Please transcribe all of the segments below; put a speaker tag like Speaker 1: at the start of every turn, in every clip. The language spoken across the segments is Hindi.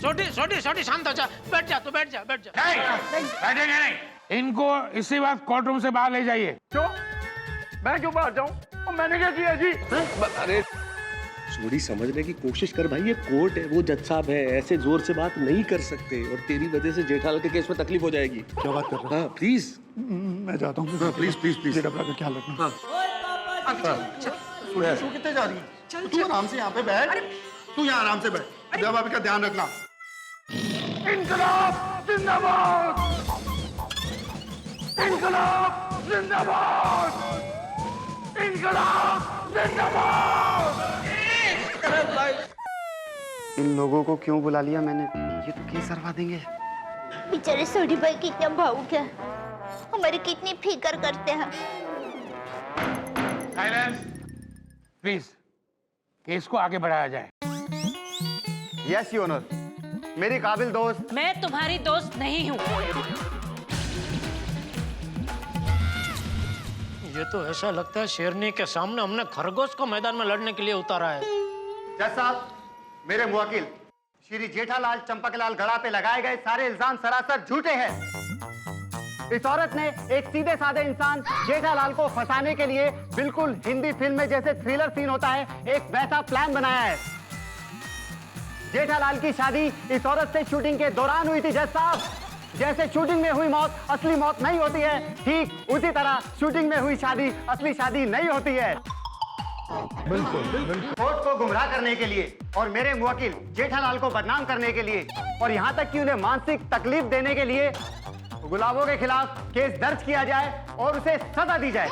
Speaker 1: छोटी शांत हो जा, बैठ जा।
Speaker 2: नहीं, बैठेंगे नहीं। इनको इसी बात कोर्ट रूम से बाहर ले जाइए।
Speaker 3: क्यों? मैं क्यों बाहर जाऊं? मैंने क्या किया जी?
Speaker 4: अरे थोड़ी समझने की कोशिश कर भाई, ये कोर्ट है, वो जज साहब है, ऐसे जोर से बात नहीं कर सकते और तेरी वजह से जेठालाल के केस में तकलीफ हो जाएगी।
Speaker 3: क्या बात कर रहा है?
Speaker 4: हाँ प्लीज,
Speaker 3: मैं जाता हूँ।
Speaker 4: हाँ प्लीज प्लीज प्लीज।
Speaker 3: बेटा का ख्याल रखना।
Speaker 4: हाँ
Speaker 3: तू कितने जा रही है? तू आराम से यहाँ पे बैठ। तू यहाँ आराम से बैठ। जब भाभी का ध्यान रखना। इनकलाब जिंदाबाद! इनकलाब जिंदाबाद! इनकलाब जिंदाबाद!
Speaker 5: इन लोगों को क्यों बुला लिया मैंने? ये तो केस हरवा देंगे।
Speaker 6: बेचारे सोडी भाई कितना भावुक है, हमारी कितनी फिक्र करते हैं।
Speaker 2: साइलेंस प्लीज, केस को आगे बढ़ाया जाए।
Speaker 5: यस योर ऑनर, मेरी काबिल दोस्त।
Speaker 7: मैं तुम्हारी दोस्त नहीं हूँ।
Speaker 1: ये तो ऐसा लगता है शेरनी के सामने हमने खरगोश को मैदान में लड़ने के लिए उतारा है।
Speaker 5: जज साहब, मेरे मुवक्किल श्री जेठालाल चंपकलाल गड़ा पे लगाए गए सारे इल्जाम सरासर झूठे हैं। इस औरत ने एक सीधे साधे इंसान जेठालाल को फंसाने के लिए बिल्कुल हिंदी फिल्म में जैसे थ्रिलर सीन होता है, एक वैसा प्लान बनाया है। जेठालाल की शादी इस औरत से शूटिंग के दौरान हुई थी। जज साहब, जैसे शूटिंग में हुई मौत असली मौत नहीं होती है, ठीक उसी तरह शूटिंग में हुई शादी असली शादी नहीं होती है।
Speaker 3: बिल्कुल बिल्कुल।
Speaker 5: कोर्ट को गुमराह करने के लिए और मेरे मुवक्किल जेठालाल को बदनाम करने के लिए और यहाँ तक कि उन्हें मानसिक तकलीफ देने के लिए गुलाबों के खिलाफ केस दर्ज किया जाए और उसे सजा दी जाए।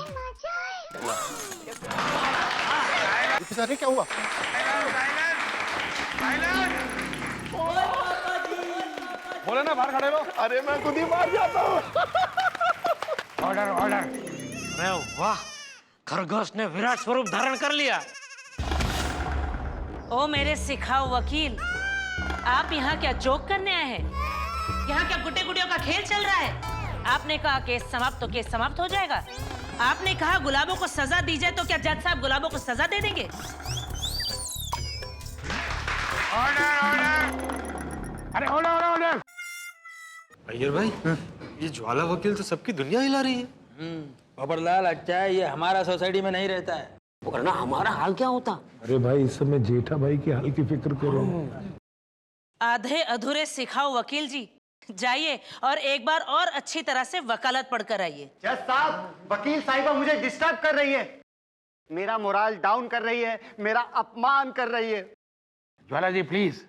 Speaker 3: क्या हुआ? बोले ना बाहर खड़े हो। अरे मैं खुद ही बाहर जाता हूँ।
Speaker 2: Order order.
Speaker 1: अरे वाह, खरगोश ने विराट स्वरूप धारण कर लिया।
Speaker 7: ओ मेरे सिखाओ वकील, आप यहाँ क्या जोक करने आए हैं? यहाँ क्या गुड्डे गुड़ियों का खेल चल रहा है? आपने कहा केस समाप्त तो केस समाप्त हो जाएगा। आपने कहा गुलाबों को सजा दी जाए, तो क्या जज साहब गुलाबों को सजा दे देंगे?
Speaker 2: Order order. अरे ऑर्डर ऑर्डर ऑर्डर।
Speaker 8: अय्यर भाई, ये ज्वाला वकील तो सबकी दुनिया हिला रही है।
Speaker 9: खबरदार, अच्छा है ये हमारा सोसाइटी में नहीं रहता है, वरना हमारा हाल क्या होता।
Speaker 3: अरे भाई, इस समय जेठा भाई की हाल की फिक्र करो।
Speaker 7: आधे अधूरे सिखाओ वकील जी, जाइए और एक बार और अच्छी तरह से वकालत पढ़कर आइए।
Speaker 5: जज साहब, वकील साहिबा मुझे डिस्टर्ब कर रही है, मेरा मोरल डाउन कर रही है, मेरा अपमान कर रही है।
Speaker 2: ज्वाला जी प्लीज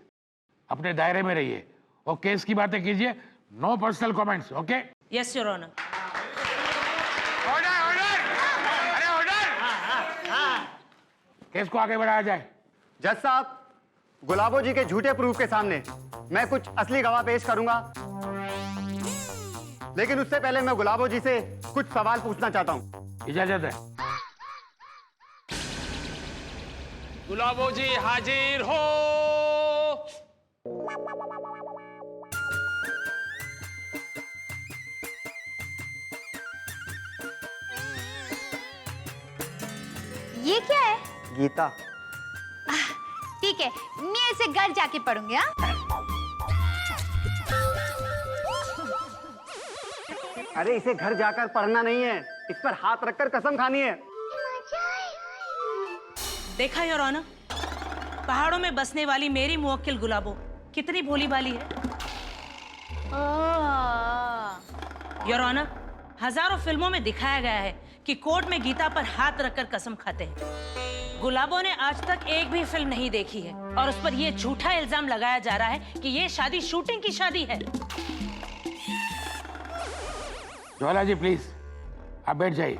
Speaker 2: अपने दायरे में रहिए और केस की बातें कीजिए। No personal comments, okay?
Speaker 7: Yes your honour.
Speaker 2: Order order. अरे ऑर्डर। केस को आगे बढ़ाया जाए।
Speaker 5: जज साहब, गुलाबो जी के झूठे प्रूफ के सामने मैं कुछ असली गवाह पेश करूंगा, लेकिन उससे पहले मैं गुलाबो जी से कुछ सवाल पूछना चाहता हूं।
Speaker 2: इजाजत है।
Speaker 1: गुलाबो जी हाजिर हो।
Speaker 6: ये क्या है?
Speaker 5: गीता।
Speaker 6: ठीक है, मैं इसे घर जाके पढ़ूंगी। हाँ?
Speaker 5: अरे इसे घर जाकर पढ़ना नहीं है, इस पर हाथ रखकर कसम खानी है।
Speaker 7: देखा योर ऑनर, पहाड़ों में बसने वाली मेरी मुवक्किल गुलाबो कितनी भोली भाली है। योर ऑनर, हजारों फिल्मों में दिखाया गया है कि कोर्ट में गीता पर हाथ रखकर कसम खाते हैं। गुलाबो ने आज तक एक भी फिल्म नहीं देखी है और उस पर यह झूठा इल्जाम लगाया जा रहा है कि ये शादी शूटिंग की शादी है।
Speaker 2: ज्वाला जी प्लीज आप बैठ जाइए।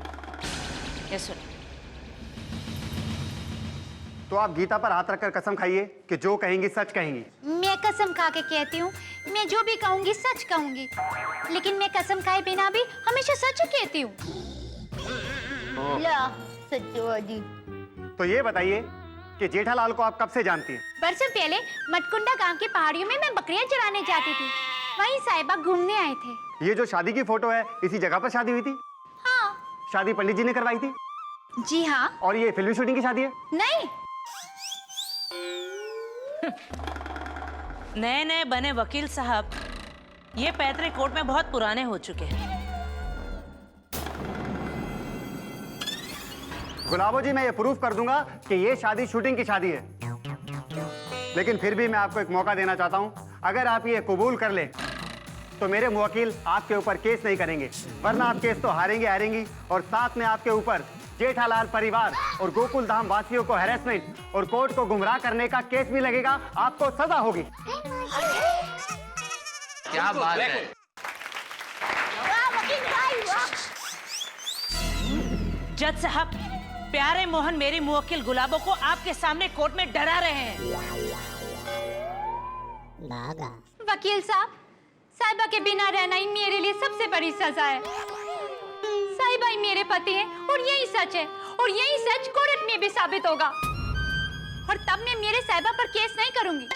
Speaker 7: Yes sir.
Speaker 5: तो आप गीता पर हाथ रखकर कसम खाइए कि जो कहेंगी सच कहेंगी।
Speaker 6: मैं कसम खा के कहती हूँ, मैं जो भी कहूंगी सच कहूंगी, लेकिन मैं कसम खाए बिना भी हमेशा सच कहती हूँ। ला सत्यवादी।
Speaker 5: तो ये बताइए कि जेठालाल को आप कब से जानती हैं?
Speaker 6: बरसों पहले मटकुंडा गांव की पहाड़ियों में मैं बकरियां चराने जाती थी, वहीं साहिबा घूमने आए थे।
Speaker 5: ये जो शादी की फोटो है, इसी जगह पर शादी हुई थी?
Speaker 6: हाँ।
Speaker 5: शादी पंडित जी ने करवाई थी?
Speaker 6: जी हाँ।
Speaker 5: और ये फिल्मी शूटिंग की शादी है?
Speaker 6: नहीं।
Speaker 7: नए नए बने वकील साहब ये पैतरे कोर्ट में बहुत पुराने हो चुके हैं।
Speaker 5: गुलाबो जी, मैं ये प्रूफ कर दूंगा कि ये शादी शूटिंग की शादी है, लेकिन फिर भी मैं आपको एक मौका देना चाहता हूं। अगर आप ये कबूल कर ले तो मेरे मुवक्किल आपके ऊपर केस नहीं करेंगे, वरना आप केस तो हारेंगी और साथ में आपके ऊपर जेठालाल परिवार और गोकुल धाम वासियों को हैरेसमेंट और कोर्ट को गुमराह करने का केस भी लगेगा। आपको सजा होगी।
Speaker 2: क्या बात है।
Speaker 7: जज साहब, प्यारे मोहन मेरी मुवक्किल गुलाबो को आपके सामने कोर्ट में डरा रहे हैं।
Speaker 6: वकील साहब, साहिबा के बिना रहना ही मेरे लिए सबसे बड़ी सजा है। साहिबा ही मेरे पति हैं और यही सच है, और यही सच कोर्ट में भी साबित होगा। और तब मैं मेरे साहिबा पर केस नहीं करूंगी,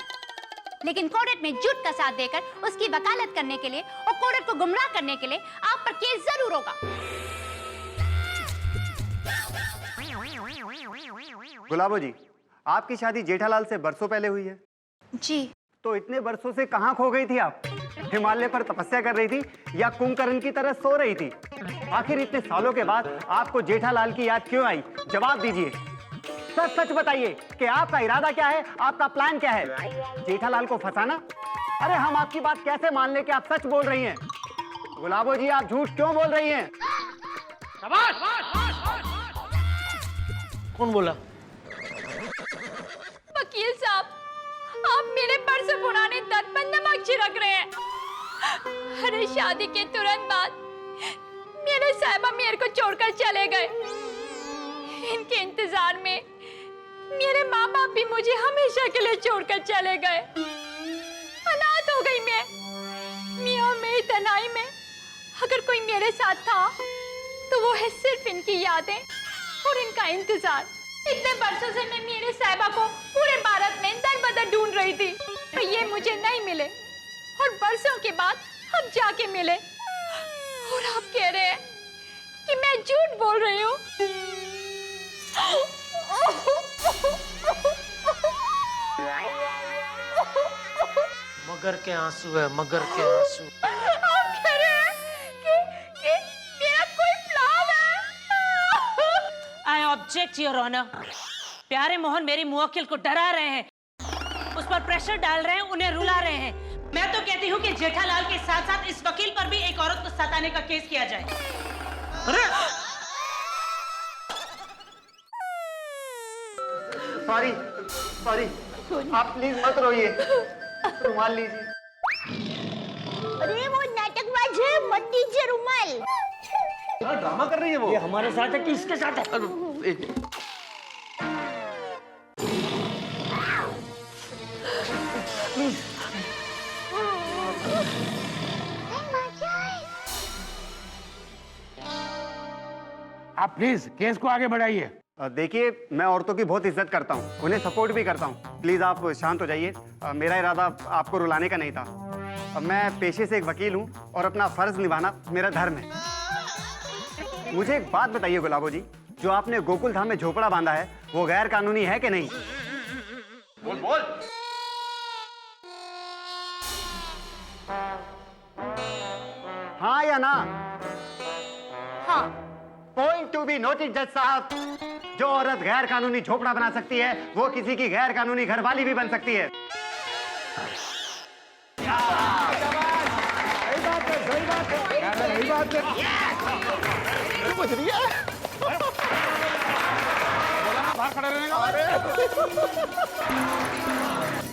Speaker 6: लेकिन कोर्ट में झूठ का साथ देकर उसकी वकालत करने के लिए और कोर्ट को गुमराह करने के लिए आप पर केस जरूर होगा।
Speaker 5: गुलाबो जी, आपकी शादी जेठालाल से बरसों पहले हुई है।
Speaker 6: जी।
Speaker 5: तो इतने बरसों से कहां खो गई थी आप? हिमालय पर तपस्या कर रही थी या कुंभकर्ण की तरह सो रही थी? आखिर इतने सालों के बाद आपको जेठालाल की याद क्यों आई? जवाब दीजिए, सच सच बताइए कि आपका इरादा क्या है, आपका प्लान क्या है? जेठालाल को फंसाना? अरे हम आपकी बात कैसे मान ले कि आप सच बोल रही हैं? गुलाबो जी, आप झूठ क्यों बोल रही हैं?
Speaker 1: कौन बोला?
Speaker 6: वकील साहब, आप मेरे पर से पुराने दर्द पर नमक छिड़क रहे हैं। अरे शादी के तुरंत बाद मेरे साहिबा मेरे को छोड़कर चले गए। इनके इंतजार में मेरे माँ बाप भी मुझे हमेशा के लिए छोड़कर चले गए। अनाथ हो गई मैं और मेरी तन्हाई में अगर कोई मेरे साथ था तो वो है सिर्फ इनकी यादें और इनका इंतजार। इतने बरसों से मैं मेरे साहिबा को पूरे भारत में दर बदर ढूंढ रही थी, पर ये मुझे नहीं मिले, और बरसों के बाद अब जाके मिले। और आप कह रहे हैं कि मैं झूठ बोल रही हूँ।
Speaker 1: मगर के आंसू है, मगर के आंसू।
Speaker 6: आप कह रहे हैं कि मेरा कोई प्लान है?
Speaker 7: I object your honour. प्यारे मोहन मेरी मुवक्किल को डरा रहे हैं, उस पर प्रेशर डाल रहे हैं, उन्हें रुला रहे हैं। मैं तो कहती हूँ कि जेठालाल के साथ साथ इस वकील पर भी एक औरत को सताने का केस किया जाए।
Speaker 1: अरे
Speaker 5: सॉरी सॉरी, आप प्लीज मत रोइए, रुमाल लीजिए।
Speaker 6: अरे वो नाटकबाज है, मत दीजिए रुमाल।
Speaker 5: क्या ड्रामा कर रही है वो?
Speaker 1: ये हमारे साथ है कि इसके साथ है?
Speaker 2: आप प्लीज केस को आगे बढ़ाइए।
Speaker 5: देखिए, मैं औरतों की बहुत इज्जत करता हूँ, उन्हें सपोर्ट भी करता हूँ। प्लीज आप शांत हो जाइए। मेरा इरादा आपको रुलाने का नहीं था। मैं पेशे से एक वकील हूँ और अपना फर्ज निभाना मेरा धर्म है। मुझे एक बात बताइए गुलाबो जी, जो आपने गोकुल धाम में झोपड़ा बांधा है वो गैर कानूनी है कि नहीं? बोल बोल। हाँ या ना?
Speaker 6: हाँ।
Speaker 5: पॉइंट टू बी नोटेड जज साहब, जो औरत गैर कानूनी झोपड़ा बना सकती है वो किसी की गैर कानूनी घरवाली भी बन सकती है।
Speaker 2: बाहर खड़े रहने का।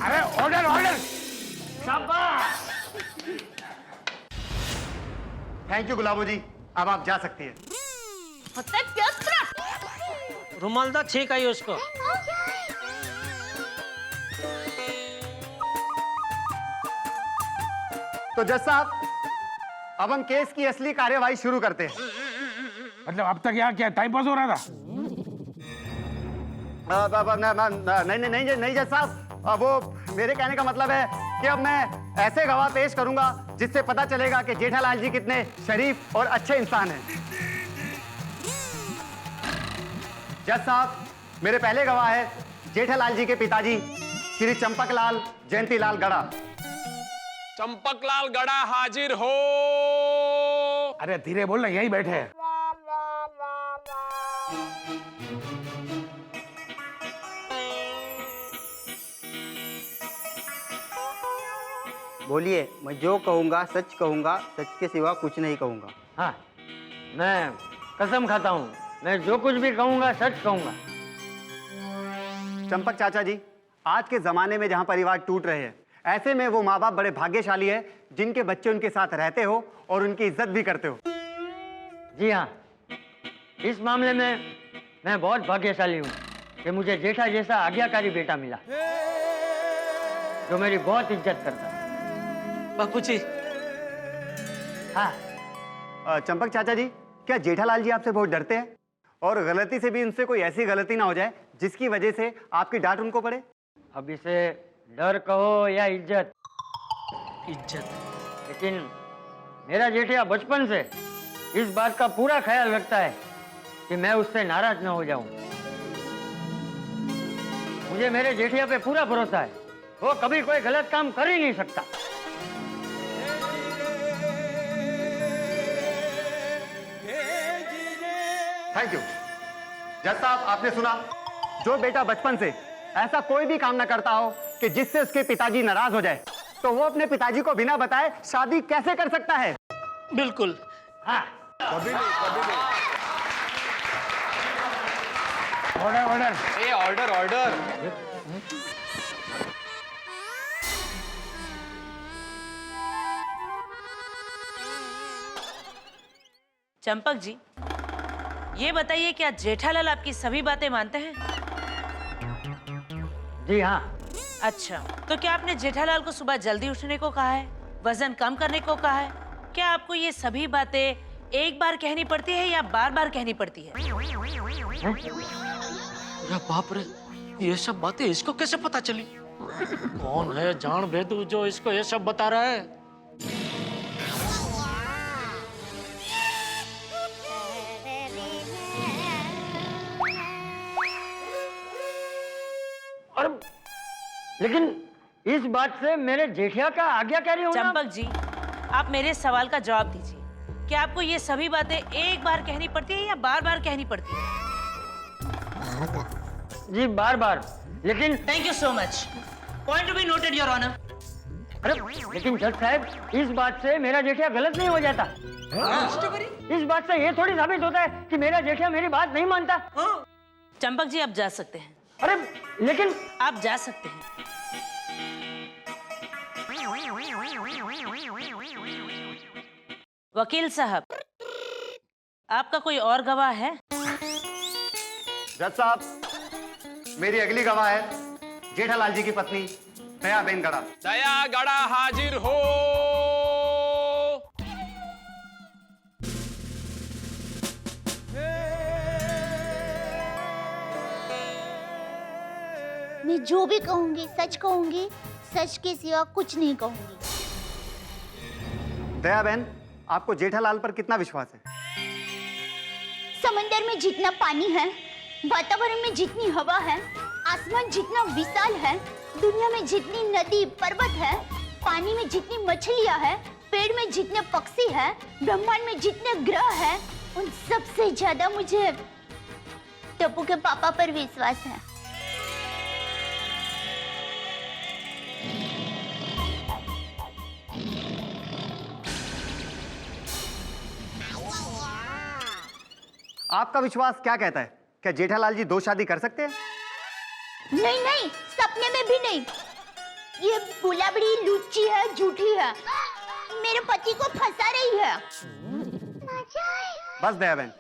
Speaker 2: अरे ऑर्डर ऑर्डर। शाबाश।
Speaker 5: थैंक यू गुलाबो जी, अब आप जा सकती हैं।
Speaker 1: रुमाल दा छेक आई उसको।
Speaker 5: तो जज साहब, अब हम केस की असली कार्यवाही शुरू करते हैं।
Speaker 2: मतलब अब तक यहाँ क्या टाइम पास हो रहा था?
Speaker 5: नहीं नहीं नहीं जज साहब, वो मेरे कहने का मतलब है कि अब मैं ऐसे गवाह पेश करूंगा जिससे पता चलेगा कि जेठालाल जी कितने शरीफ और अच्छे इंसान हैं। जज साहब, मेरे पहले गवाह है जेठालाल जी के पिताजी श्री चंपकलाल जयंतीलाल गड़ा।
Speaker 10: चंपकलाल गड़ा हाजिर हो।
Speaker 2: अरे धीरे बोल ना, यही बैठे हैं।
Speaker 5: बोलिए, मैं जो कहूँगा सच कहूँगा, सच के सिवा कुछ नहीं कहूँगा।
Speaker 9: हाँ, मैं कसम खाता हूँ, मैं जो कुछ भी कहूँगा सच कहूँगा।
Speaker 5: चंपक चाचा जी, आज के जमाने में जहाँ परिवार टूट रहे हैं, ऐसे में वो माँ बाप बड़े भाग्यशाली है जिनके बच्चे उनके साथ रहते हो और उनकी इज्जत भी करते हो।
Speaker 9: जी हाँ, इस मामले में मैं बहुत भाग्यशाली हूँ कि मुझे जेठा जैसा आज्ञाकारी बेटा मिला जो मेरी बहुत इज्जत करता है।
Speaker 1: बापूजी।
Speaker 5: हाँ। चंपक चाचा जी, क्या जेठालाल जी आपसे बहुत डरते हैं और गलती से भी उनसे कोई ऐसी गलती ना हो जाए जिसकी वजह से आपकी डांट उनको पड़े?
Speaker 9: अब इसे डर कहो या इज्जत, लेकिन मेरा जेठिया बचपन से इस बात का पूरा ख्याल रखता है कि मैं उससे नाराज न हो जाऊं। मुझे मेरे जेठिया पे पूरा भरोसा है, वो कभी कोई गलत काम कर ही नहीं सकता।
Speaker 5: Thank you. जज साहब, आपने सुना, जो बेटा बचपन से ऐसा कोई भी काम ना करता हो कि जिससे उसके पिताजी नाराज हो जाए, तो वो अपने पिताजी को बिना बताए शादी कैसे कर सकता है?
Speaker 1: बिल्कुल।
Speaker 9: हाँ,
Speaker 3: कभी नहीं, कभी नहीं।
Speaker 2: Order order.
Speaker 10: ए ऑर्डर ऑर्डर।
Speaker 7: चंपक जी, ये बताइए क्या जेठालाल आपकी सभी बातें मानते हैं?
Speaker 9: जी हाँ।
Speaker 7: अच्छा, तो क्या आपने जेठालाल को सुबह जल्दी उठने को कहा है, वजन कम करने को कहा है? क्या आपको ये सभी बातें एक बार कहनी पड़ती है या बार बार कहनी पड़ती है?
Speaker 1: अरे बाप रे, ये सब बातें इसको कैसे पता चली? कौन है जान भेदू जो इसको ये सब बता रहा है?
Speaker 9: और लेकिन इस बात से मेरे जेठिया का आज्ञाकारी होना।
Speaker 7: चंपक जी, आप मेरे सवाल का जवाब दीजिए। क्या आपको ये सभी बातें एक बार कहनी पड़ती है या बार बार कहनी पड़ती है?
Speaker 9: जी बार बार, लेकिन
Speaker 7: thank you so much. Point to be noted your honour.
Speaker 9: अरे लेकिन जज साहब, इस बात से मेरा जेठिया गलत नहीं हो जाता। इस बात से ये थोड़ी साबित होता है कि मेरा जेठिया मेरी बात नहीं मानता।
Speaker 7: चंपक जी, आप जा सकते हैं।
Speaker 9: अरे लेकिन
Speaker 7: आप जा सकते हैं। वकील साहब, आपका कोई और गवाह है?
Speaker 5: जज साहब, मेरी अगली गवाह है जेठालाल जी की पत्नी दयाबेन गड़ा।
Speaker 10: दया गड़ा हाजिर हो।
Speaker 11: मैं जो भी कहूंगी सच कहूंगी, सच के सिवा कुछ नहीं कहूंगी।
Speaker 5: दयाबेन, आपको जेठालाल पर कितना विश्वास है?
Speaker 11: समंदर में जितना पानी है, वातावरण में जितनी हवा है, आसमान जितना विशाल है, दुनिया में जितनी नदी पर्वत है, पानी में जितनी मछलियां हैं, पेड़ में जितने पक्षी हैं, ब्रह्मांड में जितने ग्रह हैं, उन सबसे ज्यादा मुझे टप्पू के पापा पर विश्वास है।
Speaker 5: आपका विश्वास क्या कहता है? क्या जेठालाल जी 2 शादी कर सकते हैं?
Speaker 11: नहीं नहीं, सपने में भी नहीं। ये गुलाबड़ी लुच्ची है, झूठी है, मेरे पति को फंसा रही है।
Speaker 5: बस दयाबेन,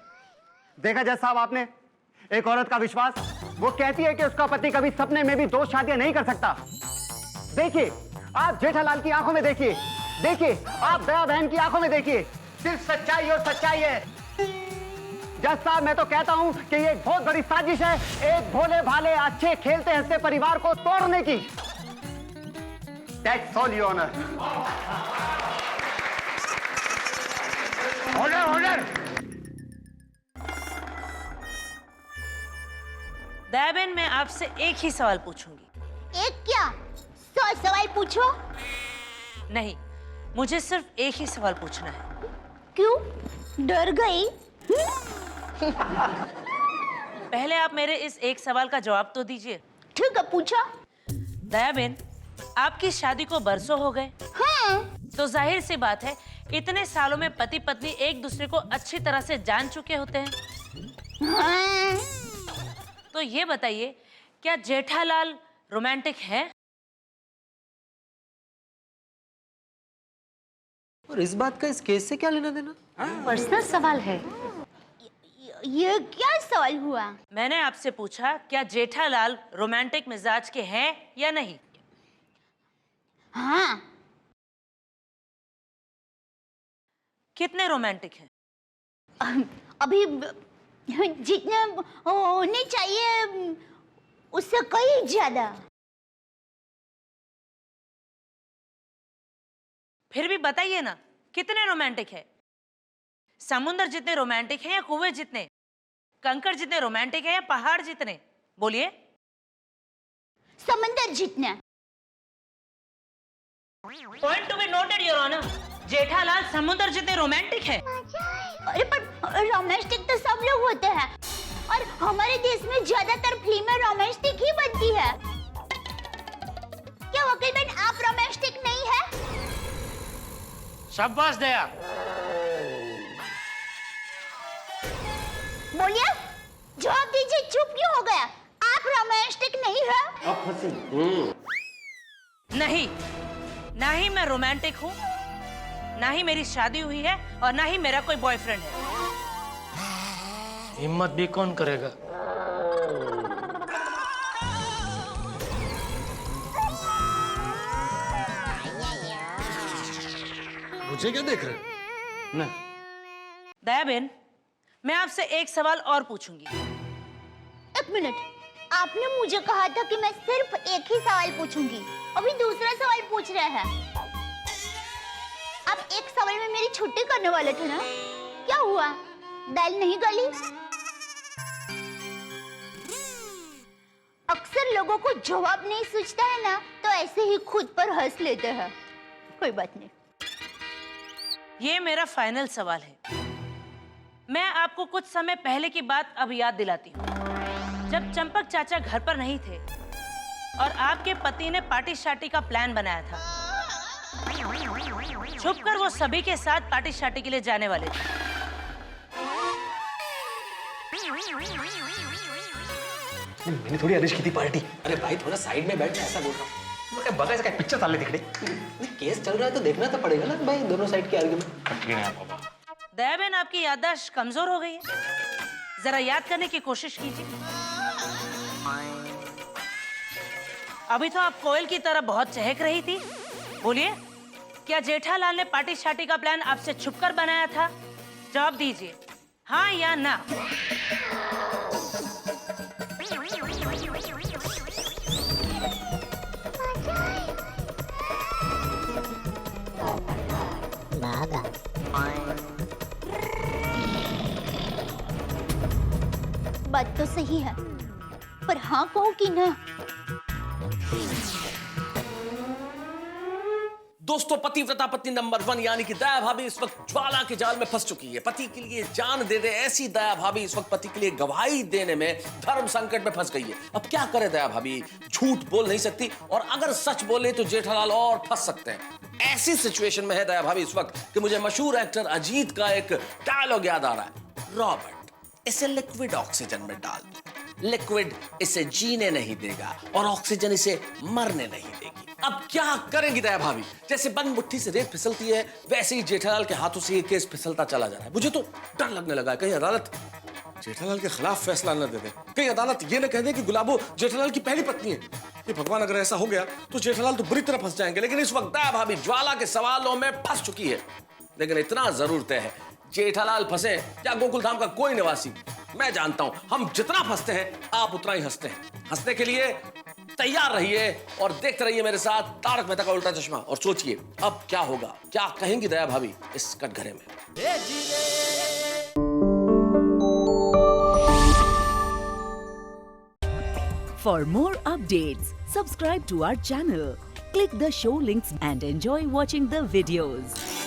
Speaker 5: देखा जज साहब आपने, एक औरत का विश्वास, वो कहती है कि उसका पति कभी सपने में भी 2 शादियां नहीं कर सकता। देखिए, आप जेठालाल की आंखों में देखिए, देखिए आप दयाबेन की आंखों में देखिए, सिर्फ सच्चाई और सच्चाई है। जज साहब, मैं तो कहता हूं कि ये एक बहुत बड़ी साजिश है, एक भोले भाले अच्छे खेलते हंसते परिवार को तोड़ने की। That's all, Your Honor.
Speaker 2: Order order.
Speaker 7: Dayaben, मैं आपसे एक ही सवाल पूछूंगी।
Speaker 11: एक क्या, 100 सवाल पूछो।
Speaker 7: नहीं, मुझे सिर्फ एक ही सवाल पूछना है।
Speaker 11: क्यों? डर गई?
Speaker 7: पहले आप मेरे इस एक सवाल का जवाब तो दीजिए।
Speaker 11: ठीक है, पूछा।
Speaker 7: दया बेन, आपकी शादी को बरसों हो गए।
Speaker 11: हाँ।
Speaker 7: तो जाहिर सी बात है इतने सालों में पति पत्नी एक दूसरे को अच्छी तरह से जान चुके होते हैं।
Speaker 11: हाँ।
Speaker 7: तो ये बताइए, क्या जेठालाल रोमांटिक है?
Speaker 8: और इस बात का इस केस से क्या लेना देना?
Speaker 11: पर्सनल सवाल है। ये क्या सवाल हुआ?
Speaker 7: मैंने आपसे पूछा क्या जेठालाल रोमांटिक मिजाज के हैं या नहीं।
Speaker 11: हाँ।
Speaker 7: कितने रोमांटिक हैं?
Speaker 11: अभी जितने होने चाहिए उससे कहीं ज्यादा।
Speaker 7: फिर भी बताइए ना, कितने रोमांटिक है? समुद्र जितने रोमांटिक हैं या कुएं जितने? कंकड़ जितने रोमांटिक है या पहाड़ जितने? बोलिए।
Speaker 11: समंदर जितना।
Speaker 7: Point to be noted your honour. Jethalal समुद्र जितने रोमांटिक है।
Speaker 11: अरे पर रोमांटिक तो सब लोग होते हैं और हमारे देश में ज्यादातर फिल्में रोमांटिक ही बनती है। क्या वकील बहन आप रोमांटिक नहीं है?
Speaker 1: शाबाश दया।
Speaker 11: बोलिए, जवाब दीजिए, चुप क्यों हो गया? आप रोमांटिक नहीं है?
Speaker 7: नहीं, ना ही मैं रोमांटिक हूँ, ना ही मेरी शादी हुई है और ना ही मेरा कोई बॉयफ्रेंड है।
Speaker 1: हिम्मत भी कौन करेगा?
Speaker 8: मुझे क्या देख रहे?
Speaker 3: नहीं।
Speaker 7: दया बेन, मैं आपसे एक सवाल और पूछूंगी।
Speaker 11: एक मिनट, आपने मुझे कहा था कि मैं सिर्फ एक ही सवाल पूछूंगी, अभी दूसरा सवाल पूछ रहे हैं। आप एक सवाल में मेरी छुट्टी करने वाले थे ना? क्या हुआ? दाल नहीं गली? अक्सर लोगों को जवाब नहीं सूझता है ना, तो ऐसे ही खुद पर हंस लेते हैं। कोई बात नहीं।
Speaker 7: ये मेरा फाइनल सवाल है। मैं आपको कुछ समय पहले की बात अब याद दिलाती हूँ। जब चंपक चाचा घर पर नहीं थे और आपके पति ने पार्टी शार्टी का प्लान बनाया था, छुपकर वो सभी के साथ पार्टी शार्टी के लिए जाने वाले थे।
Speaker 4: मैंने थोड़ी अरेंज की थी पार्टी। अरे भाई थोड़ा साइड में बैठ, ऐसा बोल रहा हूँ। बगा इसका पिक्चर चाले दिख रहे। केस चल रहा है तो देखना तो पड़ेगा ना भाई, दोनों साइड के आर्गुमेंट।
Speaker 7: दया बेन, आपकी याददाश्त कमजोर हो गई है, जरा याद करने की कोशिश कीजिए। अभी तो आप कोयल की तरह बहुत चहक रही थी। बोलिए, क्या जेठालाल ने पार्टी शार्टी का प्लान आपसे छुपकर बनाया था? जवाब दीजिए, हाँ या ना।
Speaker 11: बात तो सही है, पर हाँ कहूँ कि ना?
Speaker 12: दोस्तों, पतिव्रता पत्नी नंबर 1 यानी कि दया भाभी इस वक्त ज्वाला के जाल में फंस चुकी है। पति के लिए जान दे दे ऐसी दया भाभी इस वक्त पति के लिए गवाही देने में धर्म संकट में फंस गई है। अब क्या करे दया भाभी? झूठ बोल नहीं सकती और अगर सच बोले तो जेठालाल और फंस सकते हैं। ऐसी सिचुएशन में है दया भाभी इस वक्त कि मुझे मशहूर एक्टर अजीत का एक डायलॉग याद आ रहा है। रॉबर्ट, इसे लिक्विड ऑक्सीजन में डाल दो। लिक्विड इसे जीने नहीं देगा और ऑक्सीजन इसे मरने नहीं देगी। अब क्या करेंगी दया भाभी? जैसे बंद मुट्ठी से रेत फिसलती है, वैसे ही जेठालाल के हाथों से ये केस फिसलता चला जा रहा है। मुझे तो डर लगने लगा है कहीं अदालत जेठालाल के खिलाफ फैसला न दे दे, कहीं अदालत ये न कह दे कि गुलाबो जेठालाल की पहली पत्नी है। ये भगवान, अगर ऐसा हो गया तो जेठालाल तो बुरी तरह फंस जाएंगे। लेकिन इस वक्त दया भाभी ज्वाला के सवालों में फंस चुकी है। लेकिन इतना जरूर तय है, जेठालाल फंसे या गोकुल धाम का कोई निवासी, मैं जानता हूं हम जितना फंसते हैं आप उतना ही हंसते हैं। हंसने के लिए तैयार रहिए और देखते रहिए मेरे साथ तारक मेहता का उल्टा चश्मा और सोचिए अब क्या होगा, क्या कहेंगी दया भाभी इस कटघरे में।
Speaker 13: For more updates, subscribe to our channel, Click the show links and enjoy watching the videos.